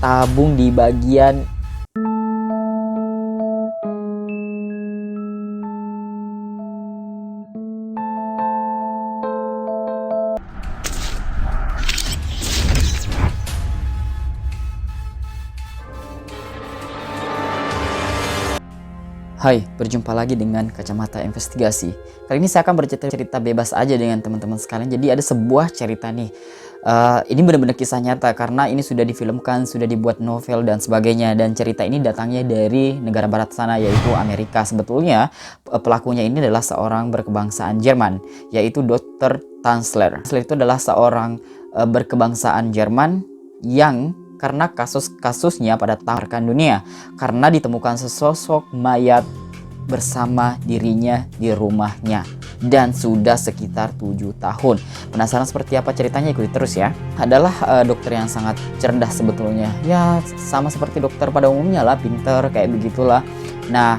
tertabung di bagian Hai, berjumpa lagi dengan Kacamata Investigasi. Kali ini saya akan bercerita bebas aja dengan teman-teman sekalian. Jadi ada sebuah cerita nih. Ini benar-benar kisah nyata karena ini sudah difilmkan, sudah dibuat novel dan sebagainya. Dan cerita ini datangnya dari negara barat sana, yaitu Amerika. Sebetulnya pelakunya ini adalah seorang berkebangsaan Jerman, yaitu Dr. Tanzler. Tanzler itu adalah seorang berkebangsaan Jerman yang karena kasus-kasusnya pada tawarkan dunia karena ditemukan sesosok mayat bersama dirinya di rumahnya dan sudah sekitar 7 tahun. Penasaran seperti apa ceritanya? Ikuti terus ya. Adalah dokter yang sangat cerdas sebetulnya. Ya sama seperti dokter pada umumnya lah, pinter kayak begitulah. Nah,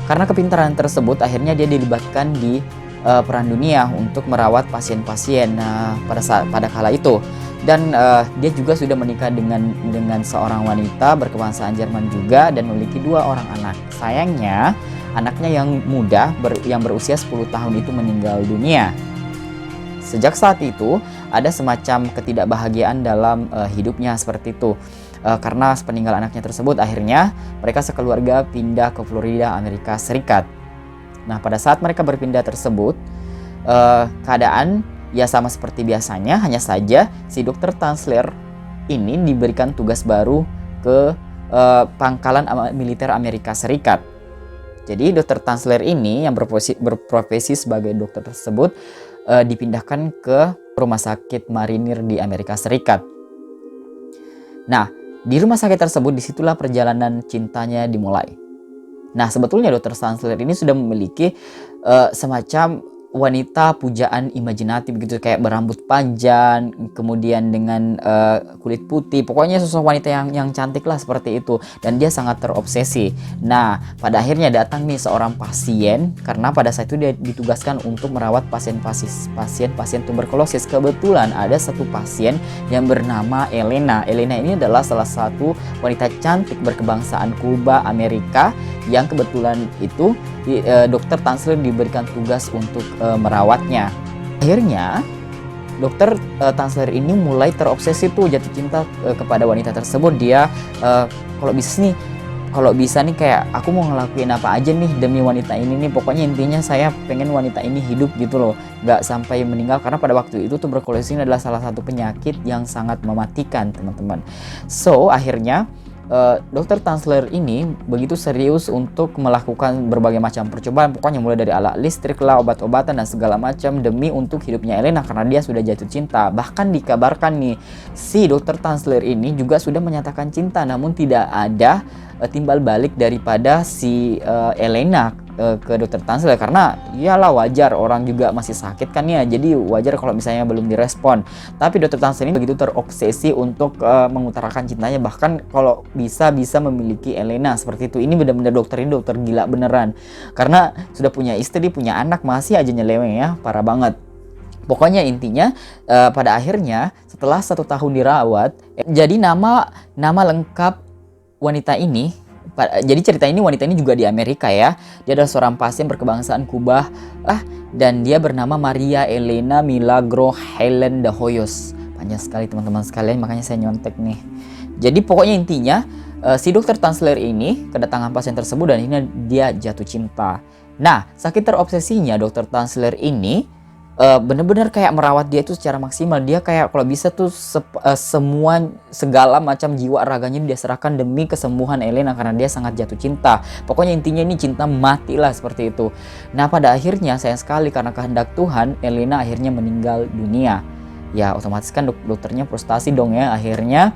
karena kepintaran tersebut akhirnya dia dilibatkan di Perang Dunia untuk merawat pasien-pasien pada kala itu. Dan dia juga sudah menikah dengan seorang wanita berkebangsaan Jerman juga dan memiliki 2 orang anak. Sayangnya anaknya yang muda yang berusia 10 tahun itu meninggal dunia. Sejak saat itu ada semacam ketidakbahagiaan dalam hidupnya seperti itu. Karena peninggal anaknya tersebut akhirnya mereka sekeluarga pindah ke Florida, Amerika Serikat. Nah, pada saat mereka berpindah tersebut keadaan ya sama seperti biasanya, hanya saja si Dr. Tanzler ini diberikan tugas baru ke pangkalan militer Amerika Serikat. Jadi Dr. Tanzler ini yang berprofesi sebagai dokter tersebut dipindahkan ke rumah sakit marinir di Amerika Serikat. Nah, di rumah sakit tersebut disitulah perjalanan cintanya dimulai. Nah, sebetulnya Dr. Tanzler ini sudah memiliki semacam wanita pujaan imajinatif gitu, kayak berambut panjang, kemudian dengan kulit putih, pokoknya sosok wanita yang cantik lah seperti itu, dan dia sangat terobsesi. Nah, pada akhirnya datang nih seorang pasien karena pada saat itu dia ditugaskan untuk merawat pasien tuberkulosis. Kebetulan ada satu pasien yang bernama Elena. Elena ini adalah salah satu wanita cantik berkebangsaan Kuba, Amerika, yang kebetulan itu Dr. Tanzler diberikan tugas untuk merawatnya. Akhirnya Dr. Tanzler ini mulai terobsesi tuh, jatuh cinta kepada wanita tersebut. Dia kalau bisa nih kayak aku mau ngelakuin apa aja nih demi wanita ini nih. Pokoknya intinya saya pengen wanita ini hidup gitu loh, nggak sampai meninggal, karena pada waktu itu tuberkulosis ini adalah salah satu penyakit yang sangat mematikan, teman-teman. So akhirnya Dr. Tanzler ini begitu serius untuk melakukan berbagai macam percobaan, pokoknya mulai dari alat listrik lah, obat-obatan dan segala macam demi untuk hidupnya Elena karena dia sudah jatuh cinta. Bahkan dikabarkan nih si Dr. Tanzler ini juga sudah menyatakan cinta, namun tidak ada timbal balik daripada si Elena ke Dr. Tanzler, karena iyalah wajar, orang juga masih sakit kan ya, jadi wajar kalau misalnya belum direspon. Tapi Dr. Tanzler ini begitu terobsesi untuk mengutarakan cintanya, bahkan kalau bisa memiliki Elena seperti itu. Ini benar-benar dokter ini dokter gila beneran, karena sudah punya istri, punya anak, masih aja nyeleweng ya, parah banget. Pokoknya intinya pada akhirnya setelah 1 tahun dirawat, jadi nama lengkap wanita ini. Jadi cerita ini, wanita ini juga di Amerika ya. Dia adalah seorang pasien berkebangsaan Kuba dan dia bernama Maria Elena Milagro Helen de Hoyos. Panjang sekali teman-teman sekalian, makanya saya nyontek nih. Jadi pokoknya intinya si Dr. Tanzler ini kedatangan pasien tersebut dan ini dia jatuh cinta. Nah, saking terobsesinya Dr. Tanzler ini bener-bener kayak merawat dia itu secara maksimal. Dia kayak kalau bisa tuh segala macam jiwa raganya dia serahkan demi kesembuhan Elena karena dia sangat jatuh cinta. Pokoknya intinya ini cinta mati lah seperti itu. Nah, pada akhirnya sayang sekali karena kehendak Tuhan, Elena akhirnya meninggal dunia. Ya otomatis kan dokternya frustasi dong ya. Akhirnya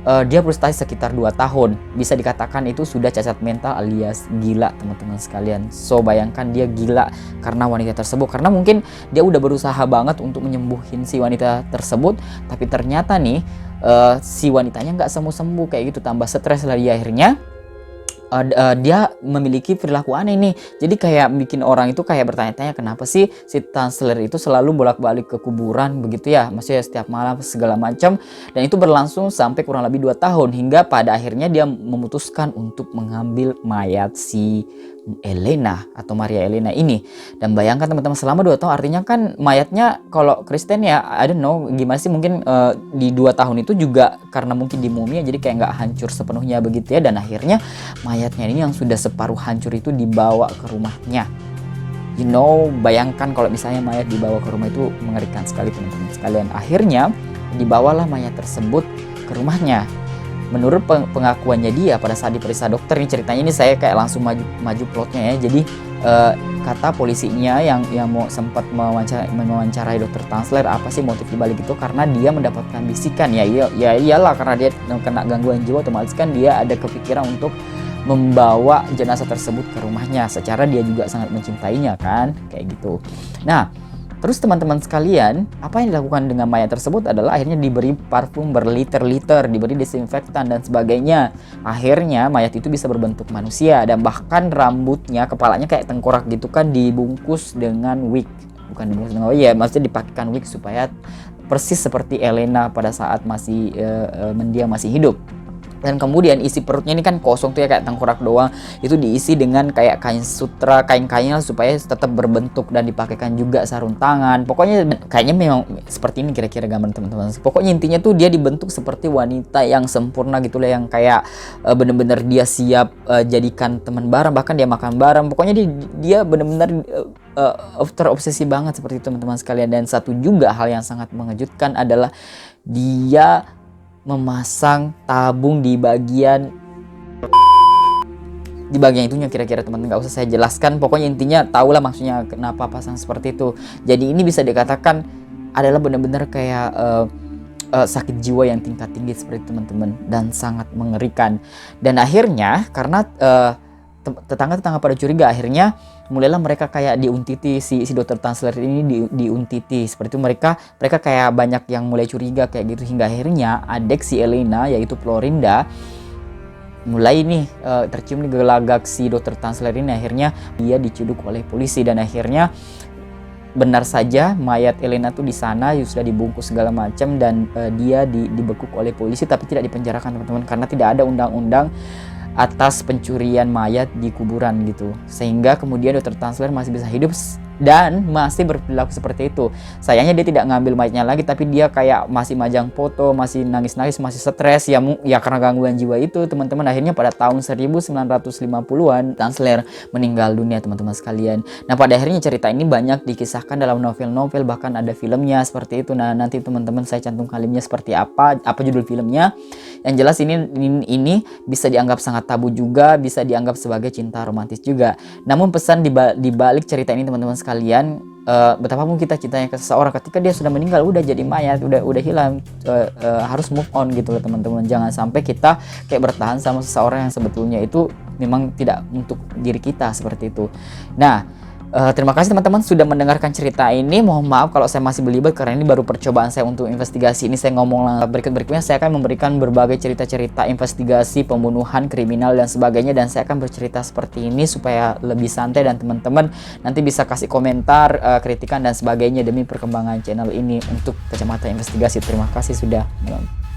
dia frustasi sekitar 2 tahun. Bisa dikatakan itu sudah cacat mental alias gila, teman-teman sekalian. So bayangkan dia gila karena wanita tersebut, karena mungkin dia udah berusaha banget untuk menyembuhin si wanita tersebut, tapi ternyata nih si wanitanya nggak sembuh-sembuh kayak gitu, tambah stres lah dia. Akhirnya dia memiliki perilaku aneh nih. Jadi kayak bikin orang itu kayak bertanya-tanya kenapa sih si Tanzler itu selalu bolak-balik ke kuburan begitu ya. Maksudnya setiap malam segala macam. Dan itu berlangsung sampai kurang lebih 2 tahun hingga pada akhirnya dia memutuskan untuk mengambil mayat si Elena atau Maria Elena ini. Dan bayangkan teman-teman, selama 2 tahun, artinya kan mayatnya kalau Kristen ya I don't know gimana sih, mungkin di 2 tahun itu juga karena mungkin di mumi ya, jadi kayak nggak hancur sepenuhnya begitu ya. Dan akhirnya mayatnya ini yang sudah separuh hancur itu dibawa ke rumahnya. You know, bayangkan kalau misalnya mayat dibawa ke rumah, itu mengerikan sekali teman-teman sekalian. Akhirnya dibawalah mayat tersebut ke rumahnya. Menurut pengakuannya dia pada saat diperiksa dokter, ini ceritanya ini saya kayak langsung maju plotnya ya. Jadi kata polisinya yang mau sempat mewawancarai dokter Tanzler, apa sih motif dibalik itu, karena dia mendapatkan bisikan ya iyalah karena dia kena gangguan jiwa, otomatis kan dia ada kepikiran untuk membawa jenazah tersebut ke rumahnya, secara dia juga sangat mencintainya kan, kayak gitu. Nah, terus teman-teman sekalian, apa yang dilakukan dengan mayat tersebut adalah akhirnya diberi parfum berliter-liter, diberi desinfektan dan sebagainya. Akhirnya mayat itu bisa berbentuk manusia, dan bahkan rambutnya, kepalanya kayak tengkorak gitu kan, dibungkus dengan wig. Bukan dibungkus dengan wig ya, maksudnya dipakaikan wig supaya persis seperti Elena pada saat masih mendiang, masih hidup. Dan kemudian isi perutnya ini kan kosong tuh ya, kayak tengkorak doang, itu diisi dengan kayak kain sutra, kain-kainnya supaya tetap berbentuk, dan dipakaikan juga sarung tangan. Pokoknya kayaknya memang seperti ini kira-kira gambar teman-teman. Pokoknya intinya tuh dia dibentuk seperti wanita yang sempurna gitu lah, yang kayak bener-bener dia siap jadikan teman bareng, bahkan dia makan bareng. Pokoknya dia bener-bener terobsesi banget seperti itu teman-teman sekalian. Dan satu juga hal yang sangat mengejutkan adalah dia memasang tabung di bagian itunya, kira-kira teman-teman, nggak usah saya jelaskan, pokoknya intinya tahulah maksudnya kenapa pasang seperti itu. Jadi ini bisa dikatakan adalah benar-benar kayak sakit jiwa yang tingkat tinggi seperti itu teman-teman, dan sangat mengerikan. Dan akhirnya karena tetangga-tetangga pada curiga, akhirnya mulailah mereka kayak diuntiti si dokter Tanzler ini diuntiti seperti itu. Mereka kayak banyak yang mulai curiga kayak gitu, hingga akhirnya adik si Elena yaitu Florinda mulai nih tercium nih gelagak si dokter Tanzler ini. Akhirnya dia diciduk oleh polisi, dan akhirnya benar saja mayat Elena tuh di sana sudah dibungkus segala macam, dan dia dibekuk oleh polisi, tapi tidak dipenjarakan teman-teman, karena tidak ada undang-undang atas pencurian mayat di kuburan gitu. Sehingga kemudian dokter Tanzler masih bisa hidup dan masih berperilaku seperti itu. Sayangnya dia tidak ngambil mayatnya lagi, tapi dia kayak masih majang foto, masih nangis-nangis, masih stres ya karena gangguan jiwa itu teman-teman. Akhirnya pada tahun 1950-an Tanzler meninggal dunia teman-teman sekalian. Nah, pada akhirnya cerita ini banyak dikisahkan dalam novel-novel, bahkan ada filmnya seperti itu. Nah, nanti teman-teman saya cantumkan filmnya seperti apa judul filmnya. Yang jelas ini bisa dianggap sangat tabu juga, bisa dianggap sebagai cinta romantis juga. Namun pesan di balik cerita ini teman-teman sekalian, betapapun kita cintanya ke seseorang, ketika dia sudah meninggal, udah jadi mayat, udah hilang, harus move on gitu loh teman-teman. Jangan sampai kita kayak bertahan sama seseorang yang sebetulnya itu memang tidak untuk diri kita seperti itu. Nah, terima kasih teman-teman sudah mendengarkan cerita ini. Mohon maaf kalau saya masih belibet karena ini baru percobaan saya untuk investigasi ini. Saya ngomong berikutnya saya akan memberikan berbagai cerita-cerita investigasi, pembunuhan, kriminal dan sebagainya, dan saya akan bercerita seperti ini supaya lebih santai, dan teman-teman nanti bisa kasih komentar, kritikan dan sebagainya demi perkembangan channel ini untuk Kacamata Investigasi. Terima kasih sudah menonton.